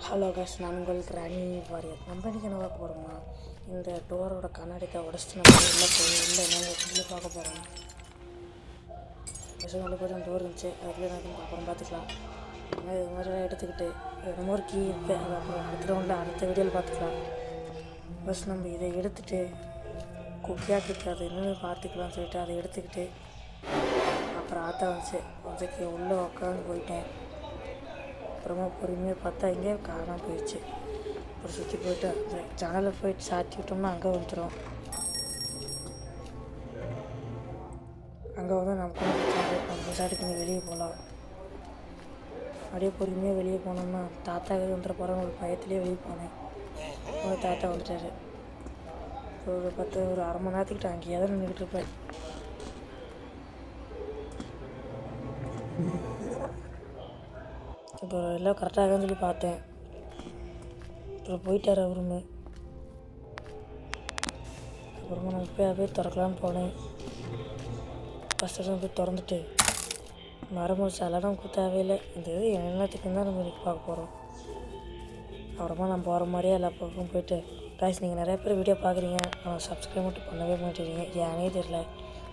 Hello cash, நான் உங்கள் கிராணி வாரியர். நம்ம இன்றைக்கி என்ன பார்க்க போகிறோம்னா, இந்த டோரோட கண்ணாடித்தை உடச்சிட்டு நம்ம உள்ளே போய் இல்லை என்னென்ன சொல்லி பார்க்க போகிறோம். ஃபஸ்ட்டு உள்ளே போய்ட்டு டோர் இருந்துச்சு, அதில் என்ன அப்புறம் பார்த்துக்கலாம். இது மாதிரிலாம் எடுத்துக்கிட்டு என்னமோ ஒரு கீ இருக்குது, அது அப்புறம் அடுத்த ரவுண்டில் அடுத்த வீடியோவில் பார்த்துக்கலாம். ஃபஸ்ட் நம்ம இதை எடுத்துகிட்டு குக்கியாக இருக்குது அது என்னென்னு பார்த்துக்கலாம்னு சொல்லிட்டு அதை எடுத்துக்கிட்டு அப்புறம் ஆத்தா வந்துச்சு உள்ளே உட்காந்து போயிட்டேன். அப்புறமா பொறுமையாக பார்த்தா இங்கே காணாமல் போயிடுச்சு. அப்புறம் சுற்றி போய்ட்டு அந்த ஜன்னலை போயிட்டு சாத்தி விட்டோம்னா அங்கே வந்துடும். அங்கே வந்து நமக்கு நம்ம சாட்டுக்கு நீ வெளியே போகலாம். அப்படியே பொறுமையாக வெளியே போனோம்னா தாத்தா வெளியே வந்துட போகிறோம் ஒரு பயத்துலேயே வெளியே போனேன். தாத்தா வந்துட்டார். ஒரு அரை மணி நேரத்துக்கிட்ட அங்கேயே தான் நின்றுக்கிட்டு இருப்பேன். இப்போ எல்லாம் கரெக்டாகன்னு சொல்லி பார்த்தேன். அப்புறம் போயிட்டார் அவருமே. அப்புறமா நான் போய் திறக்கலான்னு போனேன். ஃபஸ்ட்டு போய் திறந்துட்டு மரமுடிச்சு அதெல்லாம் தேவையில்லை, இந்த இது என்னத்துக்கு தான் நம்ம இன்றைக்கி பார்க்க போகிறோம். அப்புறமா நான் போகிற மாதிரியே எல்லா பக்கம் போயிட்டு ப்ரைஸ் நீங்கள் நிறைய பேர் வீடியோ பார்க்குறீங்க, ஆனால் சப்ஸ்கிரைப் மட்டும் பண்ணவே மாட்டேறீங்க, ஏனே தெரில.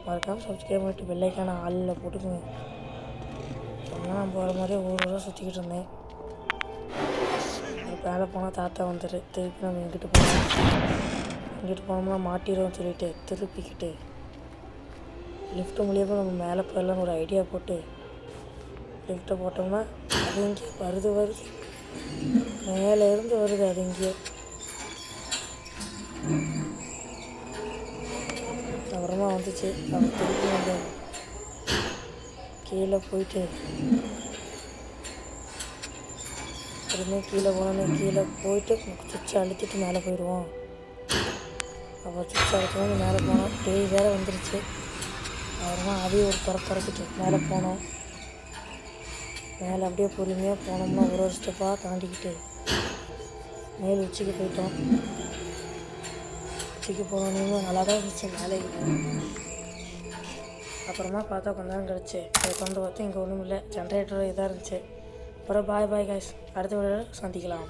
மறக்காமல் சப்ஸ்கிரைப் பண்ணிட்டு பெல்லைக்கான ஆளில் போட்டுக்குங்க. நான் போகிற மாதிரியே ஊரோட சுற்றிக்கிட்டு இருந்தேன். மேலே போனால் தாத்தா வந்துடு. திருப்பி நம்ம இங்கிட்டு போனோம்னா மாட்டிடுவோம் சொல்லிட்டு திருப்பிக்கிட்டு லிஃப்ட்டு மூலியமாக நம்ம மேலே போயிடலான்னு ஒரு ஐடியா போட்டு லிஃப்ட்டை போட்டோம்னா அது இங்கே வருது மேலே இருந்து வருது. அது இங்கேயோ அப்புறமா வந்துச்சு. நம்ம திருப்பி வந்து கீழே போயிட்டு பொறுமையாக கீழே போயிட்டு சுவிட்சை அழுத்திட்டு மேலே போயிடுவோம். அப்புறம் சுவிட்சை அழுத்தோன்னு மேலே போனோம். பேய் வேறு வந்துருச்சு. அப்புறமா அதையும் ஒரு திறக்கிட்டு மேலே போனோம். மேலே அப்படியே பொறுமையாக போனோம்னா ஒரு ஸ்டெப்பாக தாண்டிக்கிட்டு மேல் உச்சிக்கு போயிட்டோம். உச்சிக்கு போனோன்னே நல்லா தான் இருந்துச்சு மேலே. அப்புறமா பார்த்தா கொஞ்ச நேரம் கழிச்சு கொண்டு பார்த்தா இங்கே ஒன்றும் இல்லை, ஜென்ரேட்டர் இதாக இருந்துச்சு. அப்புறம் பாய் காய்ஸ், அடுத்த வீடியோவில் சந்திக்கலாம்.